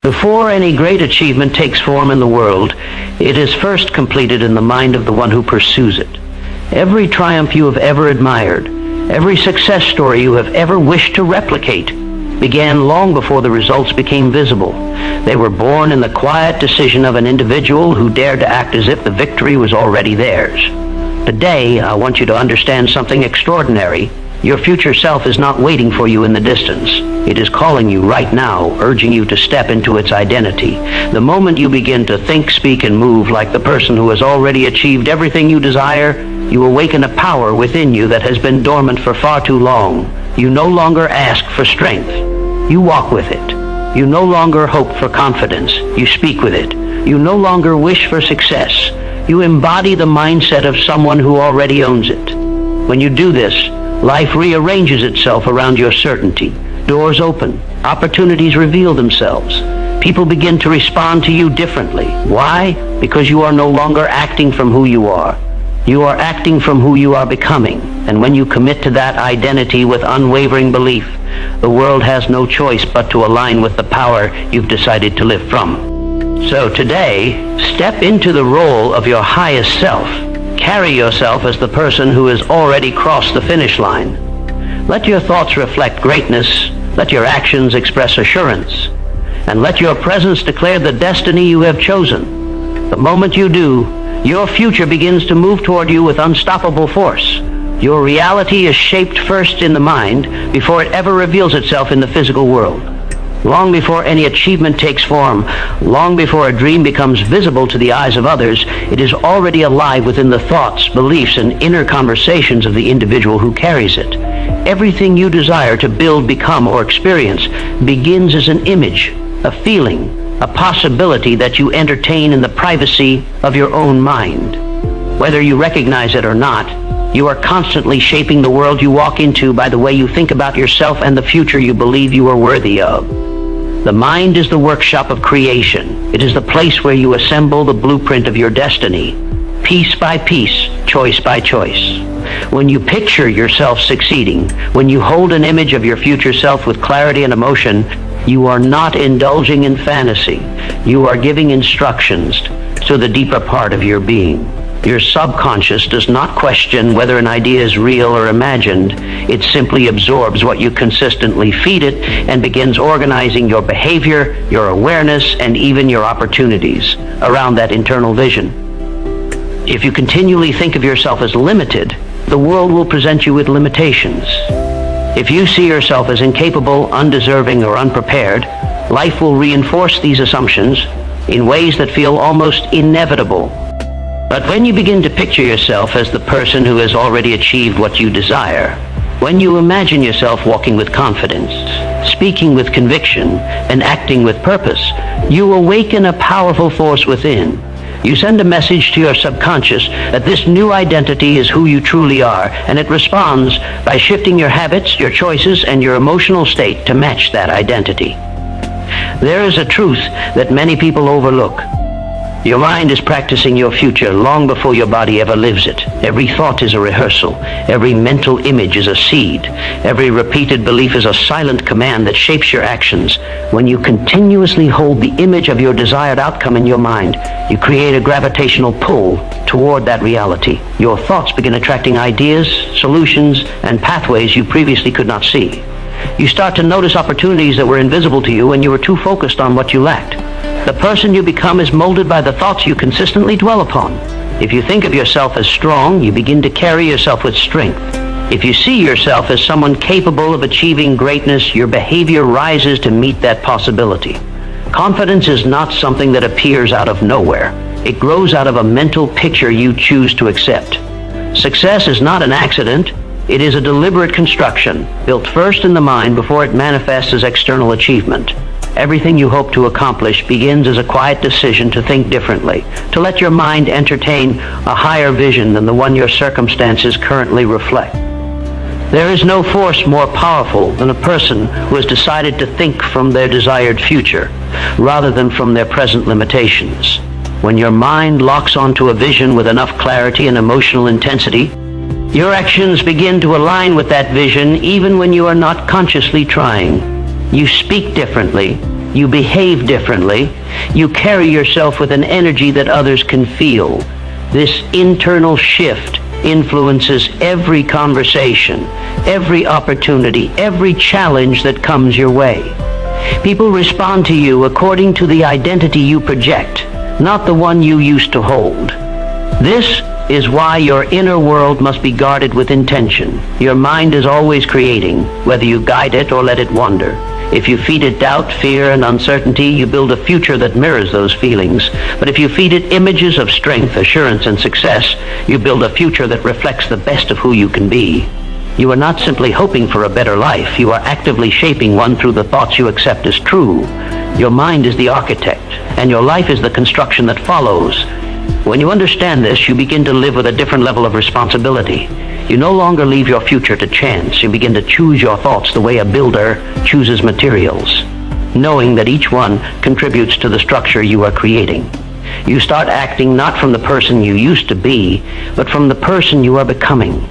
Before any great achievement takes form in the world, it is first completed in the mind of the one who pursues it. Every triumph you have ever admired, every success story you have ever wished to replicate, began long before the results became visible. They were born in the quiet decision of an individual who dared to act as if the victory was already theirs. Today, I want you to understand something extraordinary. Your future self is not waiting for you in the distance. It is calling you right now, urging you to step into its identity. The moment you begin to think, speak, and move like the person who has already achieved everything you desire, you awaken a power within you that has been dormant for far too long. You no longer ask for strength. You walk with it. You no longer hope for confidence. You speak with it. You no longer wish for success. You embody the mindset of someone who already owns it. When you do this, life rearranges itself around your certainty. Doors open. Opportunities reveal themselves. People begin to respond to you differently. Why? Because you are no longer acting from who you are. You are acting from who you are becoming. And when you commit to that identity with unwavering belief, the world has no choice but to align with the power you've decided to live from. So today, step into the role of your highest self. Carry yourself as the person who has already crossed the finish line. Let your thoughts reflect greatness. Let your actions express assurance. And let your presence declare the destiny you have chosen. The moment you do, your future begins to move toward you with unstoppable force. Your reality is shaped first in the mind before it ever reveals itself in the physical world. Long before any achievement takes form, long before a dream becomes visible to the eyes of others, it is already alive within the thoughts, beliefs, and inner conversations of the individual who carries it. Everything you desire to build, become, or experience begins as an image, a feeling, a possibility that you entertain in the privacy of your own mind. Whether you recognize it or not, you are constantly shaping the world you walk into by the way you think about yourself and the future you believe you are worthy of. The mind is the workshop of creation. It is the place where you assemble the blueprint of your destiny, piece by piece, choice by choice. When you picture yourself succeeding, when you hold an image of your future self with clarity and emotion, you are not indulging in fantasy. You are giving instructions to the deeper part of your being. Your subconscious does not question whether an idea is real or imagined. It simply absorbs what you consistently feed it and begins organizing your behavior, your awareness, and even your opportunities around that internal vision. If you continually think of yourself as limited, the world will present you with limitations. If you see yourself as incapable, undeserving, or unprepared, life will reinforce these assumptions in ways that feel almost inevitable. But when you begin to picture yourself as the person who has already achieved what you desire, when you imagine yourself walking with confidence, speaking with conviction, and acting with purpose, you awaken a powerful force within. You send a message to your subconscious that this new identity is who you truly are, and it responds by shifting your habits, your choices, and your emotional state to match that identity. There is a truth that many people overlook. Your mind is practicing your future long before your body ever lives it. Every thought is a rehearsal. Every mental image is a seed. Every repeated belief is a silent command that shapes your actions. When you continuously hold the image of your desired outcome in your mind, you create a gravitational pull toward that reality. Your thoughts begin attracting ideas, solutions, and pathways you previously could not see. You start to notice opportunities that were invisible to you when you were too focused on what you lacked. The person you become is molded by the thoughts you consistently dwell upon. If you think of yourself as strong, you begin to carry yourself with strength. If you see yourself as someone capable of achieving greatness, your behavior rises to meet that possibility. Confidence is not something that appears out of nowhere. It grows out of a mental picture you choose to accept. Success is not an accident. It is a deliberate construction, built first in the mind before it manifests as external achievement. Everything you hope to accomplish begins as a quiet decision to think differently, to let your mind entertain a higher vision than the one your circumstances currently reflect. There is no force more powerful than a person who has decided to think from their desired future, rather than from their present limitations. When your mind locks onto a vision with enough clarity and emotional intensity, your actions begin to align with that vision even when you are not consciously trying. You speak differently, You behave differently. You carry yourself with an energy that others can feel. This internal shift influences every conversation, every opportunity, every challenge that comes your way. People respond to you according to the identity you project, not the one you used to hold. This is why your inner world must be guarded with intention. Your mind is always creating, whether you guide it or let it wander. If you feed it doubt, fear, and uncertainty, you build a future that mirrors those feelings. But if you feed it images of strength, assurance, and success, you build a future that reflects the best of who you can be. You are not simply hoping for a better life. You are actively shaping one through the thoughts you accept as true. Your mind is the architect, and your life is the construction that follows. When you understand this, you begin to live with a different level of responsibility. You no longer leave your future to chance. You begin to choose your thoughts the way a builder chooses materials, knowing that each one contributes to the structure you are creating. You start acting not from the person you used to be, but from the person you are becoming.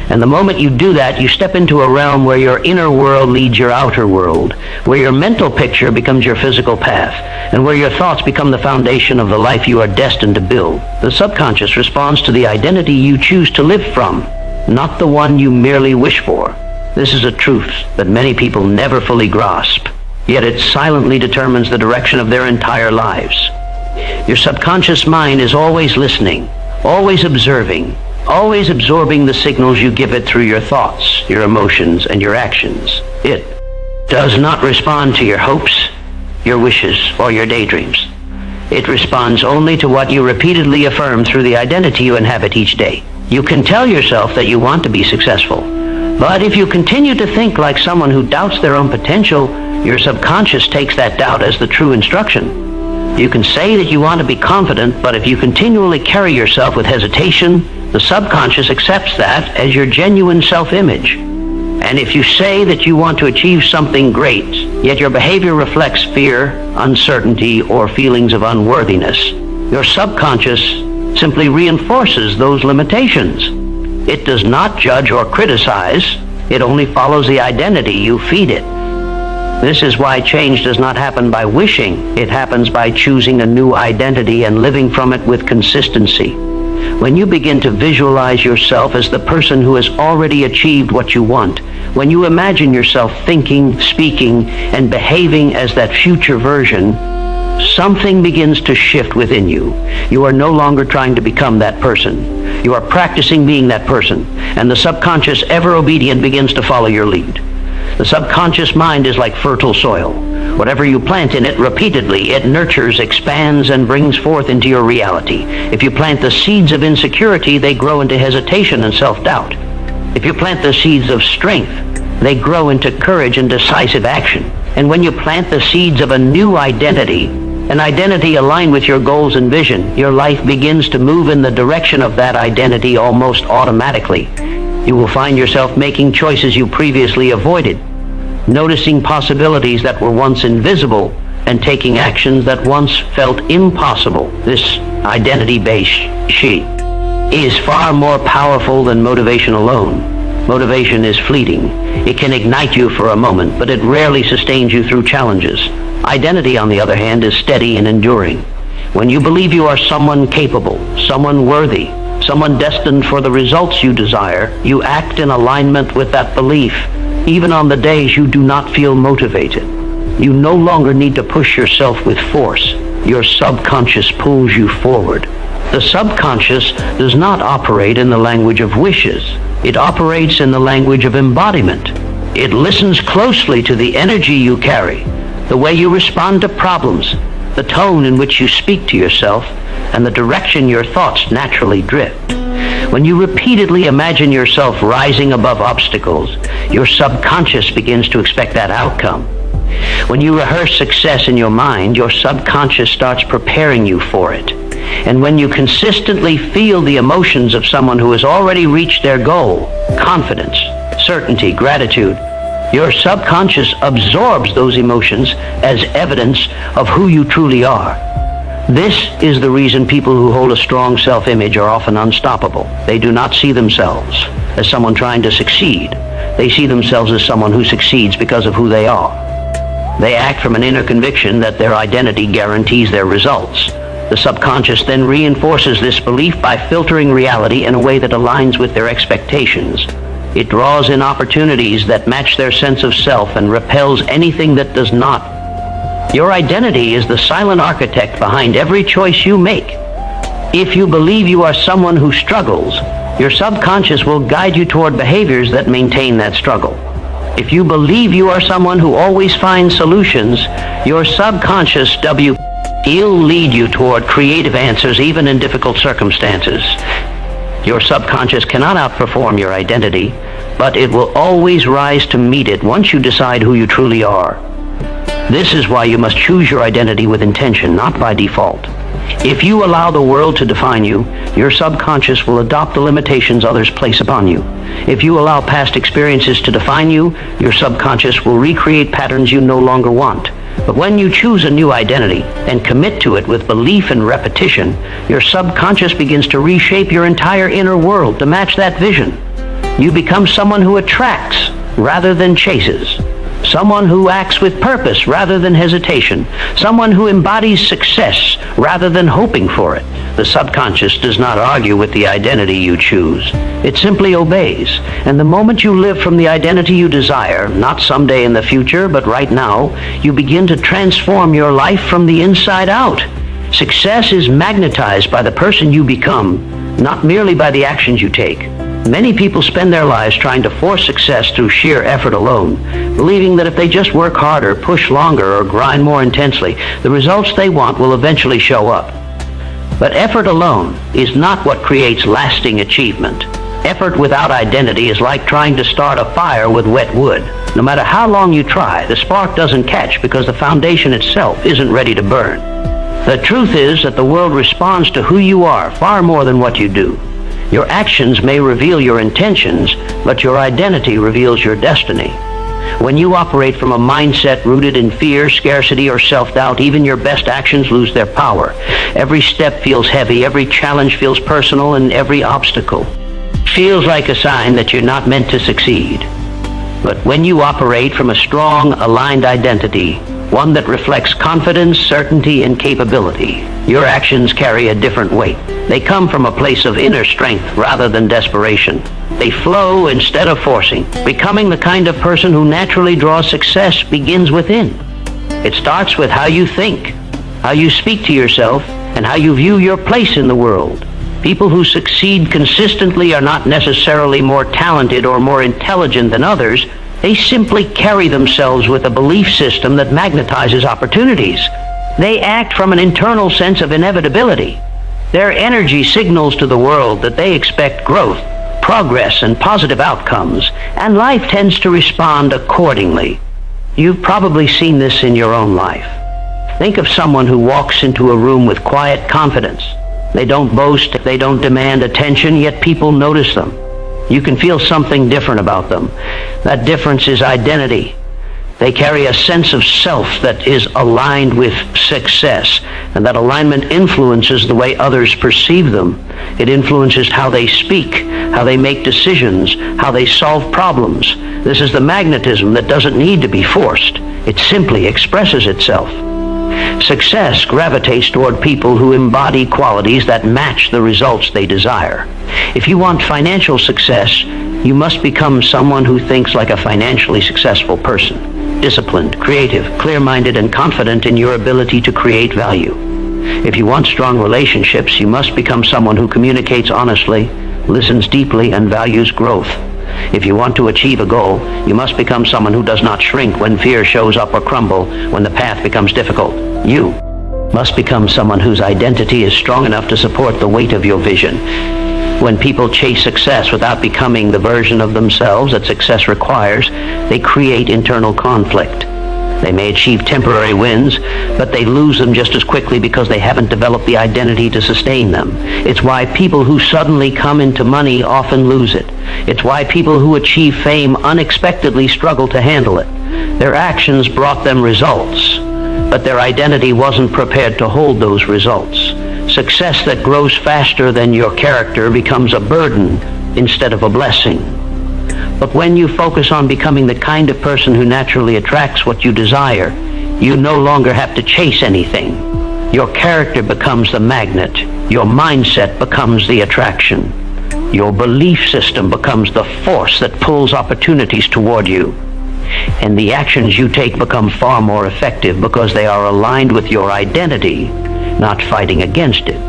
And the moment you do that, you step into a realm where your inner world leads your outer world, where your mental picture becomes your physical path, and where your thoughts become the foundation of the life you are destined to build. The subconscious responds to the identity you choose to live from, not the one you merely wish for. This is a truth that many people never fully grasp, yet it silently determines the direction of their entire lives. Your subconscious mind is always listening, always observing, always absorbing the signals you give it through your thoughts, your emotions, and your actions. It does not respond to your hopes, your wishes, or your daydreams. It responds only to what you repeatedly affirm through the identity you inhabit each day. You can tell yourself that you want to be successful, but if you continue to think like someone who doubts their own potential, your subconscious takes that doubt as the true instruction. You can say that you want to be confident, but if you continually carry yourself with hesitation, the subconscious accepts that as your genuine self-image. And if you say that you want to achieve something great, yet your behavior reflects fear, uncertainty, or feelings of unworthiness, your subconscious simply reinforces those limitations. It does not judge or criticize. It only follows the identity you feed it. This is why change does not happen by wishing. It happens by choosing a new identity and living from it with consistency. When you begin to visualize yourself as the person who has already achieved what you want, when you imagine yourself thinking, speaking, and behaving as that future version, something begins to shift within you. You are no longer trying to become that person. You are practicing being that person, and the subconscious, ever obedient, begins to follow your lead. The subconscious mind is like fertile soil. Whatever you plant in it repeatedly, it nurtures, expands, and brings forth into your reality. If you plant the seeds of insecurity, they grow into hesitation and self-doubt. If you plant the seeds of strength, they grow into courage and decisive action. And when you plant the seeds of a new identity, an identity aligned with your goals and vision, your life begins to move in the direction of that identity almost automatically. You will find yourself making choices you previously avoided, noticing possibilities that were once invisible, and taking actions that once felt impossible. This identity-based sheet is far more powerful than motivation alone. Motivation is fleeting. It can ignite you for a moment, but it rarely sustains you through challenges. Identity, on the other hand, is steady and enduring. When you believe you are someone capable, someone worthy, someone destined for the results you desire, you act in alignment with that belief, even on the days you do not feel motivated. You no longer need to push yourself with force. Your subconscious pulls you forward. The subconscious does not operate in the language of wishes. It operates in the language of embodiment. It listens closely to the energy you carry, the way you respond to problems, the tone in which you speak to yourself, and the direction your thoughts naturally drift. When you repeatedly imagine yourself rising above obstacles, your subconscious begins to expect that outcome. When you rehearse success in your mind, your subconscious starts preparing you for it. And when you consistently feel the emotions of someone who has already reached their goal, confidence, certainty, gratitude, your subconscious absorbs those emotions as evidence of who you truly are. This is the reason people who hold a strong self-image are often unstoppable. They do not see themselves as someone trying to succeed. They see themselves as someone who succeeds because of who they are. They act from an inner conviction that their identity guarantees their results. The subconscious then reinforces this belief by filtering reality in a way that aligns with their expectations. It draws in opportunities that match their sense of self and repels anything that does not. Your identity is the silent architect behind every choice you make. If you believe you are someone who struggles, your subconscious will guide you toward behaviors that maintain that struggle. If you believe you are someone who always finds solutions, your subconscious will lead you toward creative answers even in difficult circumstances. Your subconscious cannot outperform your identity, but it will always rise to meet it once you decide who you truly are. This is why you must choose your identity with intention, not by default. If you allow the world to define you, your subconscious will adopt the limitations others place upon you. If you allow past experiences to define you, your subconscious will recreate patterns you no longer want. But when you choose a new identity and commit to it with belief and repetition, your subconscious begins to reshape your entire inner world to match that vision. You become someone who attracts rather than chases. Someone who acts with purpose rather than hesitation. Someone who embodies success rather than hoping for it. The subconscious does not argue with the identity you choose. It simply obeys. And the moment you live from the identity you desire, not someday in the future, but right now, you begin to transform your life from the inside out. Success is magnetized by the person you become, not merely by the actions you take. Many people spend their lives trying to force success through sheer effort alone, believing that if they just work harder, push longer, or grind more intensely, the results they want will eventually show up. But effort alone is not what creates lasting achievement. Effort without identity is like trying to start a fire with wet wood. No matter how long you try, the spark doesn't catch because the foundation itself isn't ready to burn. The truth is that the world responds to who you are far more than what you do. Your actions may reveal your intentions, but your identity reveals your destiny. When you operate from a mindset rooted in fear, scarcity, or self-doubt, even your best actions lose their power. Every step feels heavy, every challenge feels personal, and every obstacle feels like a sign that you're not meant to succeed. But when you operate from a strong, aligned identity, one that reflects confidence, certainty, and capability, your actions carry a different weight. They come from a place of inner strength rather than desperation. They flow instead of forcing. Becoming the kind of person who naturally draws success begins within. It starts with how you think, how you speak to yourself, and how you view your place in the world. People who succeed consistently are not necessarily more talented or more intelligent than others. They simply carry themselves with a belief system that magnetizes opportunities. They act from an internal sense of inevitability. Their energy signals to the world that they expect growth, progress, and positive outcomes, and life tends to respond accordingly. You've probably seen this in your own life. Think of someone who walks into a room with quiet confidence. They don't boast, they don't demand attention, yet people notice them. You can feel something different about them. That difference is identity. They carry a sense of self that is aligned with success, and that alignment influences the way others perceive them. It influences how they speak, how they make decisions, how they solve problems. This is the magnetism that doesn't need to be forced. It simply expresses itself. Success gravitates toward people who embody qualities that match the results they desire. If you want financial success, you must become someone who thinks like a financially successful person. Disciplined, creative, clear-minded, and confident in your ability to create value. If you want strong relationships, you must become someone who communicates honestly, listens deeply, and values growth. If you want to achieve a goal, you must become someone who does not shrink when fear shows up or crumble when the path becomes difficult. You must become someone whose identity is strong enough to support the weight of your vision. When people chase success without becoming the version of themselves that success requires, they create internal conflict. They may achieve temporary wins, but they lose them just as quickly because they haven't developed the identity to sustain them. It's why people who suddenly come into money often lose it. It's why people who achieve fame unexpectedly struggle to handle it. Their actions brought them results, but their identity wasn't prepared to hold those results. Success that grows faster than your character becomes a burden instead of a blessing. But when you focus on becoming the kind of person who naturally attracts what you desire, You no longer have to chase anything. Your character becomes the magnet. Your mindset becomes the attraction. Your belief system becomes the force that pulls opportunities toward you. And the actions you take become far more effective because they are aligned with your identity, not fighting against it.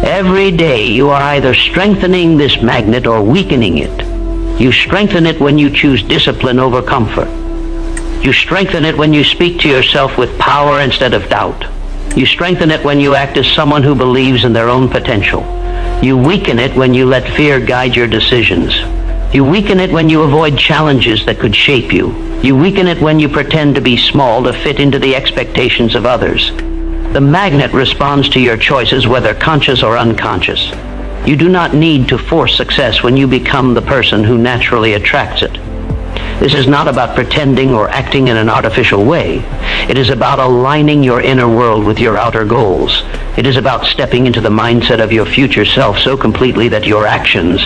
Every day you are either strengthening this magnet or weakening it. You strengthen it when you choose discipline over comfort. You strengthen it when you speak to yourself with power instead of doubt. You strengthen it when you act as someone who believes in their own potential. You weaken it when you let fear guide your decisions. You weaken it when you avoid challenges that could shape you. You weaken it when you pretend to be small to fit into the expectations of others. The magnet responds to your choices, whether conscious or unconscious. You do not need to force success when you become the person who naturally attracts it. This is not about pretending or acting in an artificial way. It is about aligning your inner world with your outer goals. It is about stepping into the mindset of your future self so completely that your actions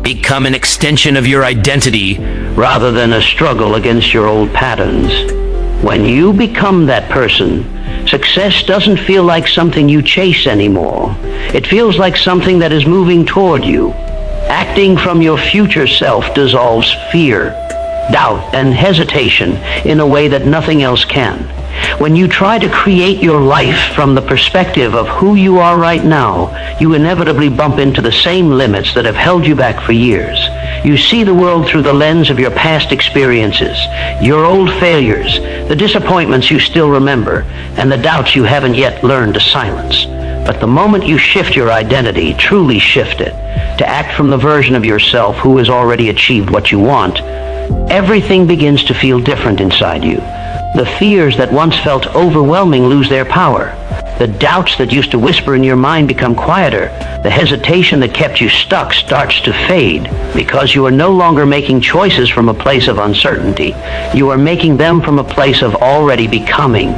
become an extension of your identity rather than a struggle against your old patterns. When you become that person, success doesn't feel like something you chase anymore. It feels like something that is moving toward you. Acting from your future self dissolves fear, doubt, and hesitation in a way that nothing else can. When you try to create your life from the perspective of who you are right now, you inevitably bump into the same limits that have held you back for years. You see the world through the lens of your past experiences, your old failures, the disappointments you still remember, and the doubts you haven't yet learned to silence. But the moment you shift your identity, truly shift it, to act from the version of yourself who has already achieved what you want, everything begins to feel different inside you. The fears that once felt overwhelming lose their power. The doubts that used to whisper in your mind become quieter. The hesitation that kept you stuck starts to fade because you are no longer making choices from a place of uncertainty. You are making them from a place of already becoming.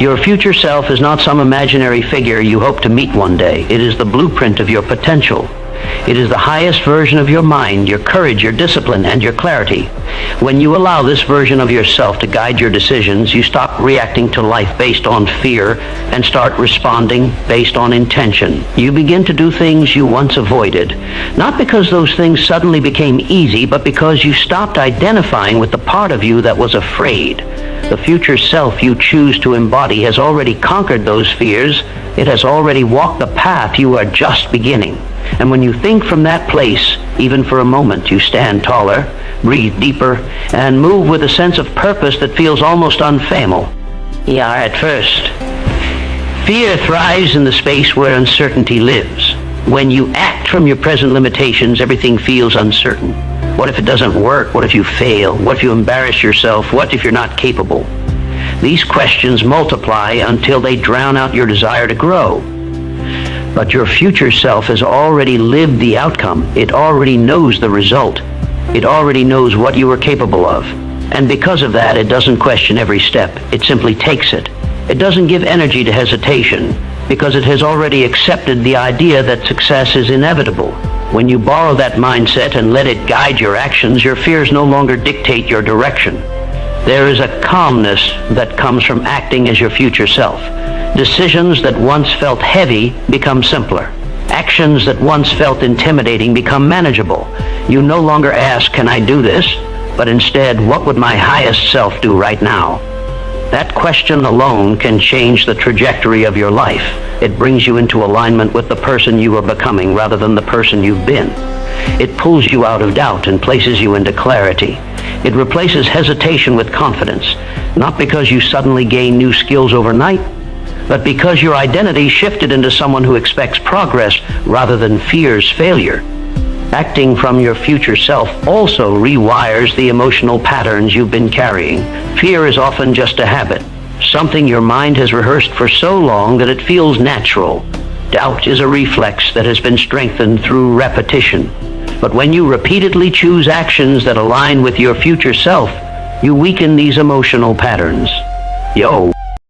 Your future self is not some imaginary figure you hope to meet one day. It is the blueprint of your potential. It is the highest version of your mind, your courage, your discipline, and your clarity. When you allow this version of yourself to guide your decisions, you stop reacting to life based on fear and start responding based on intention. You begin to do things you once avoided, not because those things suddenly became easy, but because you stopped identifying with the part of you that was afraid. The future self you choose to embody has already conquered those fears. It has already walked the path you are just beginning. And when you think from that place, even for a moment, you stand taller, breathe deeper, and move with a sense of purpose that feels almost unfamiliar. Yeah, at first. Fear thrives in the space where uncertainty lives. When you act from your present limitations, everything feels uncertain. What if it doesn't work? What if you fail? What if you embarrass yourself? What if you're not capable? These questions multiply until they drown out your desire to grow. But your future self has already lived the outcome. It already knows the result. It already knows what you are capable of. And because of that, it doesn't question every step. It simply takes it. It doesn't give energy to hesitation because it has already accepted the idea that success is inevitable. When you borrow that mindset and let it guide your actions, your fears no longer dictate your direction. There is a calmness that comes from acting as your future self. Decisions that once felt heavy become simpler. Actions that once felt intimidating become manageable. You no longer ask, can I do this? But instead, what would my highest self do right now? That question alone can change the trajectory of your life. It brings you into alignment with the person you are becoming rather than the person you've been. It pulls you out of doubt and places you into clarity. It replaces hesitation with confidence, not because you suddenly gain new skills overnight, but because your identity shifted into someone who expects progress rather than fears failure. Acting from your future self also rewires the emotional patterns you've been carrying. Fear is often just a habit, something your mind has rehearsed for so long that it feels natural. Doubt is a reflex that has been strengthened through repetition. But when you repeatedly choose actions that align with your future self, you weaken these emotional patterns. Yo.